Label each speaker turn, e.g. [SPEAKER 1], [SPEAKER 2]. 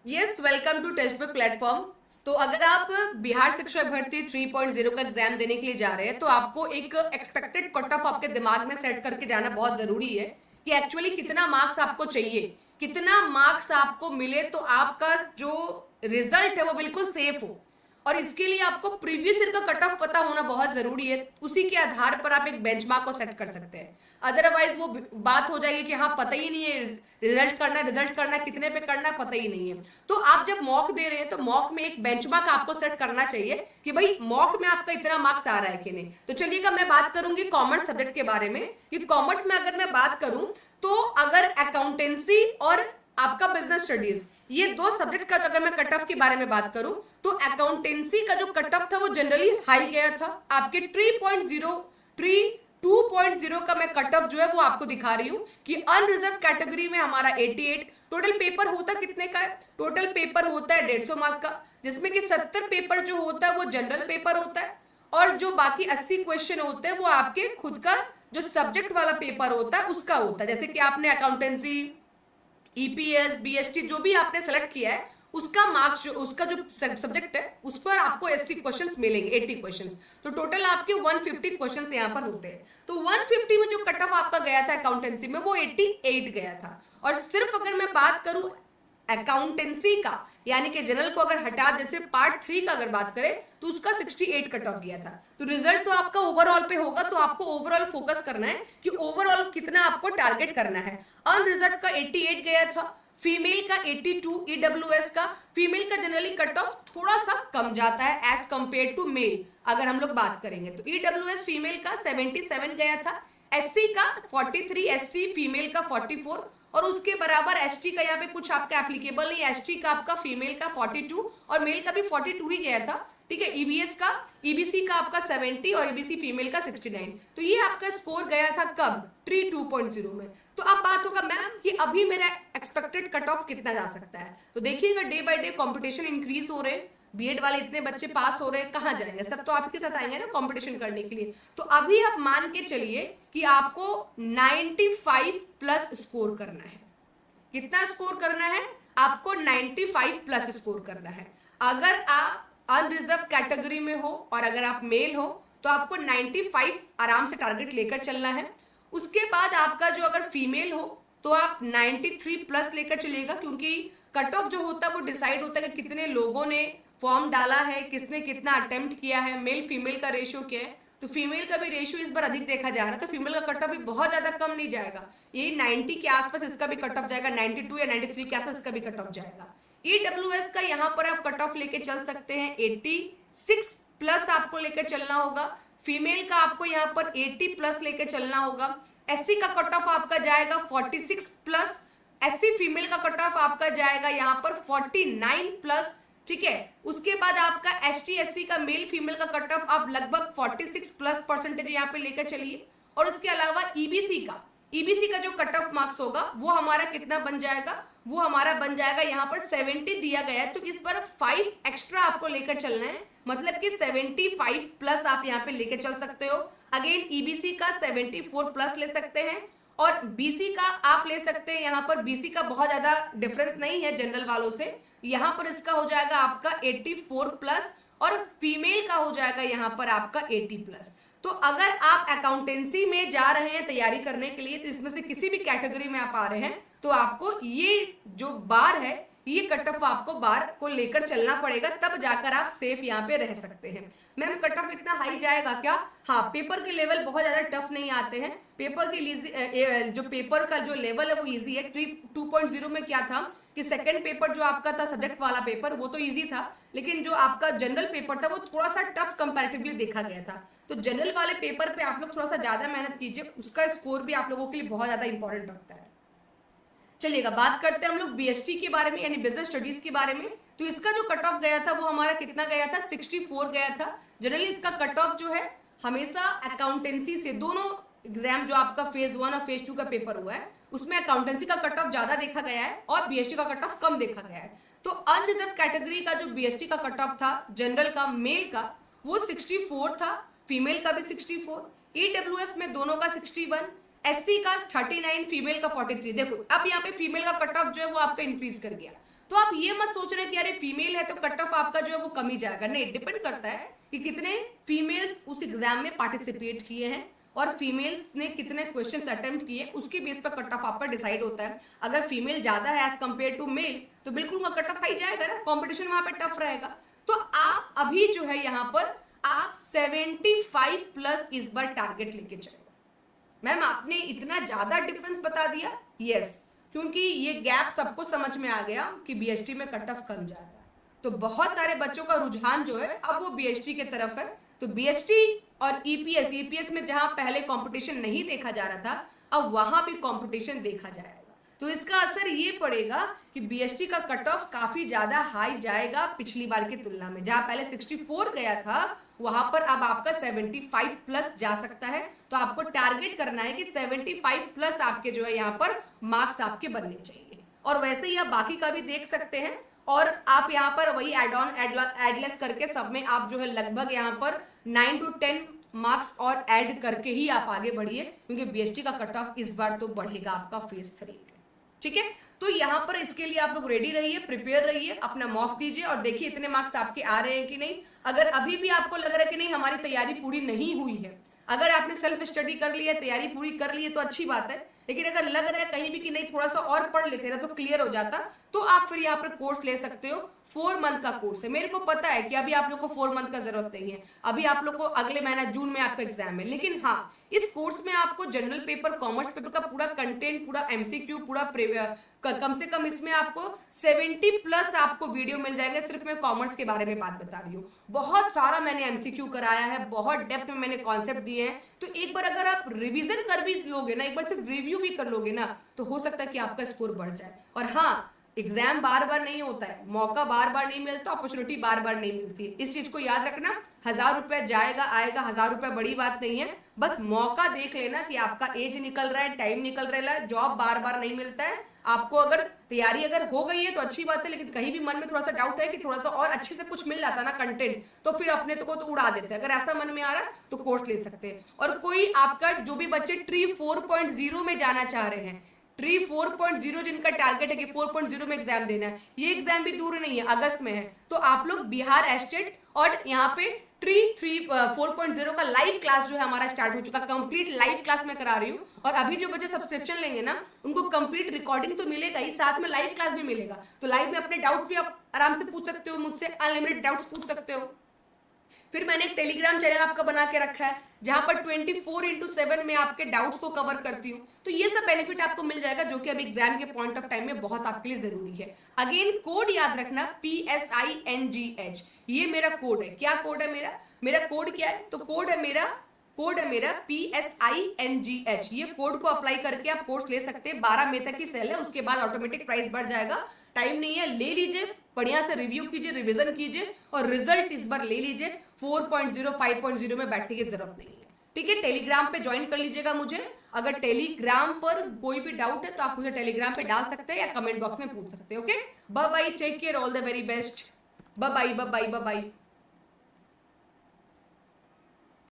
[SPEAKER 1] Yes, welcome to textbook platform. तो अगर आप बिहार शिक्षक भर्ती 3.0 का एग्जाम देने के लिए जा रहे हैं तो आपको एक एक्सपेक्टेड कट ऑफ आपके दिमाग में सेट करके जाना बहुत जरूरी है कि एक्चुअली कितना मार्क्स आपको चाहिए, कितना मार्क्स आपको मिले तो आपका जो रिजल्ट है वो बिल्कुल सेफ हो। और इसके लिए आपको प्रीवियस ईयर का कट ऑफ पता होना बहुत जरूरी है। उसी के आधार पर आप एक बेंचमार्क को सेट कर सकते हैं। अदरवाइज वो बात हो जाएगी कि हाँ पता ही नहीं है, रिजल्ट करना कितने पे करना पता ही नहीं है। तो आप जब मॉक दे रहे हैं तो मॉक में एक बेंचमार्क आपको सेट करना चाहिए कि भाई मॉक में आपका इतना मार्क्स आ रहा है कि नहीं। तो चलिएगा, मैं बात करूंगी कॉमर्स सब्जेक्ट के बारे में कि कॉमर्स में अगर मैं बात करूं तो अगर अकाउंटेंसी और आपका बिजनेस स्टडीज, ये दो सब्जेक्ट का अगर मैं कट ऑफ के बारे में बात करूं तो अकाउंटेंसी का जो कट ऑफ था वो जनरली हाई गया था। आपके 2.0 का मैं कट ऑफ जो है वो आपको दिखा रही हूं कि अनरिजर्व कैटेगरी में हमारा 88। टोटल पेपर होता कितने का है? टोटल पेपर होता है 150 मार्क का, जिसमें कि 70 पेपर जो होता है वो जनरल पेपर होता है और जो बाकी 80 क्वेश्चन होते हैं वो आपके खुद का जो सब्जेक्ट वाला पेपर होता है उसका होता है। जैसे कि आपने अकाउंटेंसी, ईपीएस, बीएसटी जो भी आपने सेलेक्ट किया है उसका मार्क्स जो उसका जो सब्जेक्ट है उस पर आपको 80 क्वेश्चंस मिलेंगे, 80 क्वेश्चंस। तो टोटल आपके 150 क्वेश्चंस यहाँ पर होते हैं। तो 150 में जो कट ऑफ आपका गया था अकाउंटेंसी में वो 88 गया था। और सिर्फ अगर मैं बात करूं अकाउंटेंसी का, यानी कि जनरल को अगर हटा दे, सिर्फ पार्ट 3 का अगर बात करें तो उसका 68 कट ऑफ गया था। तो रिजल्ट तो आपका ओवरऑल पे होगा, तो आपको ओवरऑल फोकस करना है कि ओवरऑल कितना आपको टारगेट करना है। अनरिजर्व का 88 गया था, फीमेल का 82, ईडब्ल्यूएस का, फीमेल का जनरली कट ऑफ थोड़ा सा कम जाता है एज कंपेयर टू मेल। अगर हम लोग बात करेंगे तो ईडब्ल्यूएस फीमेल का 77 गया था, एससी का 43, एससी फीमेल का 44 और उसके बराबर एसटी का यहाँ पे कुछ आपका एप्लीकेबल नहीं। एसटी का आपका फीमेल का 42 और मेल का भी 42 ही गया था। ठीक है, ईबीएस का, ईबीसी का आपका 70 और ईबीसी फीमेल का 69। तो ये आपका स्कोर गया था कब? ट्री 2.0 में। तो अब बात होगा मैम कि अभी मेरा एक्सपेक्टेड कट ऑफ कितना जा सकता है। तो देखिएगा day by day competition increase हो रहे हैं, बीएड वाले इतने बच्चे पास हो रहे हैं, कहाँ जाएंगे? सब तो आपके साथ आएंगे ना कंपटीशन करने के लिए। तो अभी आप मान के चलिए कि आपको 95 प्लस स्कोर करना है। कितना स्कोर करना है? आपको 95 प्लस स्कोर करना है। अगर आप अनरिजर्व कैटेगरी में हो और अगर आप मेल हो तो आपको 95 आराम से टारगेट लेकर चलना है। उसके बाद आपका जो अगर फीमेल हो तो आप 93 प्लस लेकर चलेगा, क्योंकि कट ऑफ जो होता है वो डिसाइड होता है कि कितने लोगों ने फॉर्म डाला है, किसने कितना अटेम्प्ट किया है, मेल फीमेल का रेशियो क्या है। तो फीमेल का भी रेशियो इस बार अधिक देखा जा रहा है, तो फीमेल का कट ऑफ भी बहुत ज्यादा कम नहीं जाएगा। ये 90 के आसपास इसका भी कट ऑफ जाएगा, 92 या 93 के आसपास इसका भी कट ऑफ जाएगा। ईडब्ल्यूएस का यहाँ पर आप कट ऑफ लेके चल सकते हैं 86 प्लस आपको लेकर चलना होगा। फीमेल का आपको यहाँ पर 80 प्लस लेके चलना होगा। एससी का कट ऑफ आपका जाएगा 46 प्लस, एससी फीमेल का कट ऑफ आपका जाएगा यहाँ पर 49 प्लस। ठीक है, उसके बाद आपका एस टी एस सी का मेल फीमेल का कट ऑफ आप लगभग 46 प्लस परसेंटेज यहाँ पे लेकर चलिए। और उसके अलावा ईबीसी का जो कट ऑफ मार्क्स होगा वो हमारा कितना बन जाएगा? वो हमारा बन जाएगा यहाँ पर 70 दिया गया है, तो इस बार 5 एक्स्ट्रा आपको लेकर चलना है, मतलब कि 75 प्लस आप यहाँ पे लेकर चल सकते हो। अगेन ईबीसी का 74 प्लस ले सकते हैं और बीसी का आप ले सकते हैं। यहाँ पर बीसी का बहुत ज्यादा डिफरेंस नहीं है जनरल वालों से, यहाँ पर इसका हो जाएगा आपका 84 प्लस और फीमेल का हो जाएगा यहाँ पर आपका 80 प्लस। तो अगर आप अकाउंटेंसी में जा रहे हैं तैयारी करने के लिए तो इसमें से किसी भी कैटेगरी में आप आ रहे हैं तो आपको ये जो बार है, ये कट ऑफ आपको बार को लेकर चलना पड़ेगा, तब जाकर आप सेफ यहाँ पे रह सकते हैं। मैम कट ऑफ इतना हाई जाएगा क्या? हाँ, पेपर के लेवल बहुत ज्यादा टफ नहीं आते हैं। पेपर के जो पेपर का जो लेवल है वो इजी है। 2.0 में क्या था कि सेकंड पेपर जो आपका था सब्जेक्ट वाला पेपर वो तो इजी था, लेकिन जो आपका जनरल पेपर था वो थोड़ा सा टफ कंपैरेटिवली देखा गया था। तो जनरल वाले पेपर पे आप लोग थोड़ा सा ज्यादा मेहनत कीजिए, उसका स्कोर भी आप लोगों के लिए बहुत ज्यादा इंपॉर्टेंट रखता है। चलिएगा बात करते हैं हम लोग बीएसटी के बारे में, यानी बिजनेस स्टडीज के बारे में। तो इसका जो कट ऑफ गया था वो हमारा कितना गया था? 64 गया था। जनरली इसका कट ऑफ जो है हमेशा अकाउंटेंसी से, दोनों एग्जाम जो आपका फेज 1 और फेज 2 का पेपर हुआ है उसमें अकाउंटेंसी का कट ऑफ ज्यादा देखा गया है और बीएसटी का कट ऑफ कम देखा गया है। तो अनरिजर्व कैटेगरी का जो बीएसटी का कट ऑफ था जनरल का, मेल का, वो 64 था, फीमेल का भी 64, ईडब्ल्यूएस में दोनों का 61, SC का 39, फीमेल का 43। देखो अब यहाँ पे फीमेल का कट ऑफ जो है वो आपका इंक्रीज कर गया। तो आप ये मत सोच रहे कि अरे फीमेल है तो कट ऑफ आपका जो है वो कम ही जाएगा, नहीं, डिपेंड करता है कि कितने फीमेल्स उस एग्जाम में पार्टिसिपेट किए हैं और फीमेल्स ने कितने क्वेश्चंस अटेम्प्ट किए, उसके बेस पर कट ऑफ आपका डिसाइड होता है। अगर फीमेल ज्यादा है एज कंपेयर टू मेल तो बिल्कुल वहां कट ऑफ हाई जाएगा ना, कॉम्पिटिशन वहां पे टफ रहेगा। तो आप अभी जो है यहाँ पर आप 75 प्लस इस बार टारगेट लेके चलो। मैम आपने इतना ज्यादा डिफरेंस बता दिया, यस, क्योंकि ये गैप सबको समझ में आ गया कि बीएसटी में कट ऑफ कम जाएगा, तो बहुत सारे बच्चों का रुझान जो है अब वो बीएसटी के तरफ है। तो बीएसटी और ईपीएस में जहां पहले कंपटीशन नहीं देखा जा रहा था, अब वहां भी कंपटीशन देखा जाएगा। तो इसका असर ये पड़ेगा कि बीएसटी का कट ऑफ काफी ज्यादा हाई जाएगा पिछली बार की तुलना में। जहां पहले 64 गया था वहां पर अब आपका 75 प्लस जा सकता है। तो आपको टारगेट करना है कि 75 प्लस आपके जो है यहाँ पर मार्क्स आपके बनने चाहिए। और वैसे ही आप बाकी का भी देख सकते हैं, और आप यहाँ पर वही एड ऑन एडलेस करके सब में आप जो है लगभग यहाँ पर 9 to 10 मार्क्स और ऐड करके ही आप आगे बढ़िए, क्योंकि बीएसटी का कट ऑफ इस बार तो बढ़ेगा आपका फेज 3 में। ठीक है, तो यहाँ पर इसके लिए आप लोग रेडी रहिए, प्रिपेयर रहिए, अपना मॉक दीजिए और देखिए इतने मार्क्स आपके आ रहे हैं कि नहीं। अगर अभी भी आपको लग रहा है कि नहीं हमारी तैयारी पूरी नहीं हुई है, अगर आपने सेल्फ स्टडी कर लिया, तैयारी पूरी कर ली है तो अच्छी बात है, लेकिन अगर लग रहा है कहीं भी कि नहीं थोड़ा सा और पढ़ लेते ना तो क्लियर हो जाता, तो आप फिर यहाँ पर कोर्स ले सकते हो। 4 मंथ का कोर्स है। मेरे को पता है कि अभी आप लोग को 4 मंथ का जरूरत नहीं है, अभी आप लोग को अगले महीना जून में आपका एग्जाम है, लेकिन हाँ इस कोर्स में आपको जनरल पेपर, कॉमर्स पेपर का पूरा कंटेंट, पूरा एमसीक्यू, पूरा कम से कम इसमें आपको 70 प्लस आपको वीडियो मिल जाएंगे। सिर्फ मैं कॉमर्स के बारे में बात बता रही हूँ, बहुत सारा मैंने एमसीक्यू कराया है, बहुत डेप्थ में मैंने कॉन्सेप्ट दिए हैं। तो एक बार अगर आप रिवीजन कर भी लोगे ना, एक बार सिर्फ रिव्यू भी कर लोगे ना, तो हो सकता है कि आपका स्कोर बढ़ जाए। और हाँ, एग्जाम बार बार नहीं होता है, मौका बार बार नहीं मिलता, अपॉर्चुनिटी बार बार नहीं मिलती है, इस चीज को याद रखना। 1000 रुपया जाएगा आएगा, 1000 रुपया बड़ी बात नहीं है, बस मौका देख लेना कि आपका एज निकल रहा है, टाइम निकल रहा है, जॉब बार बार नहीं मिलता है आपको। अगर तैयारी अगर हो गई है तो अच्छी बात है, लेकिन कहीं भी मन में थोड़ा सा डाउट है कि थोड़ा सा और अच्छे से कुछ मिल जाता ना कंटेंट, तो फिर अपने को तो उड़ा देते हैं। अगर ऐसा मन में आ रहा है तो कोर्स ले सकते हैं। और कोई आपका जो भी बच्चे ट्री 4.0 में जाना चाह रहे हैं, ट्री 4.0 जिनका टारगेट है कि 4.0 में एग्जाम देना है, ये एग्जाम भी दूर नहीं है, अगस्त में है, तो आप लोग बिहार एस्टेट और यहाँ पे ट्री 4.0 का लाइव क्लास जो है हमारा स्टार्ट हो चुका, कंप्लीट लाइव क्लास में करा रही हूँ। और अभी जो बच्चे सब्सक्रिप्शन लेंगे ना, उनको कंप्लीट रिकॉर्डिंग तो मिलेगा ही, साथ में लाइव क्लास भी मिलेगा। तो लाइव में अपने डाउट्स भी आप आराम से पूछ सकते हो मुझसे, अनलिमिटेड डाउट्स पूछ सकते हो। फिर मैंने एक टेलीग्राम चैनल आपका बना के रखा है जहां पर 24/7 में आपके डाउट्स को कवर करती हूँ। तो ये सब बेनिफिट आपको मिल जाएगा, जो कि अब एग्जाम के पॉइंट ऑफ टाइम में बहुत आपके लिए जरूरी है। अगेन कोड याद रखना, PSINGH, ये मेरा कोड है। क्या कोड है मेरा कोड क्या है? तो कोड है मेरा PSINGH। ये कोड को अप्लाई करके आप कोर्स ले सकते हैं। 12 मई तक की सेल है, उसके बाद ऑटोमेटिक प्राइस बढ़ जाएगा। टाइम नहीं है, ले लीजिए, बढ़िया से रिव्यू कीजिए, रिवीजन कीजिए और रिजल्ट इस बार ले लीजिए। 4.0 5.0 में बैठने की जरूरत नहीं है। ठीक है, टेलीग्राम पे ज्वाइन कर लीजिएगा मुझे। अगर टेलीग्राम पर कोई भी डाउट है तो आप मुझे टेलीग्राम पे डाल सकते हैं या कमेंट बॉक्स में पूछ सकते हैं। Okay, bye bye, take care, all the very best, bye bye bye bye bye.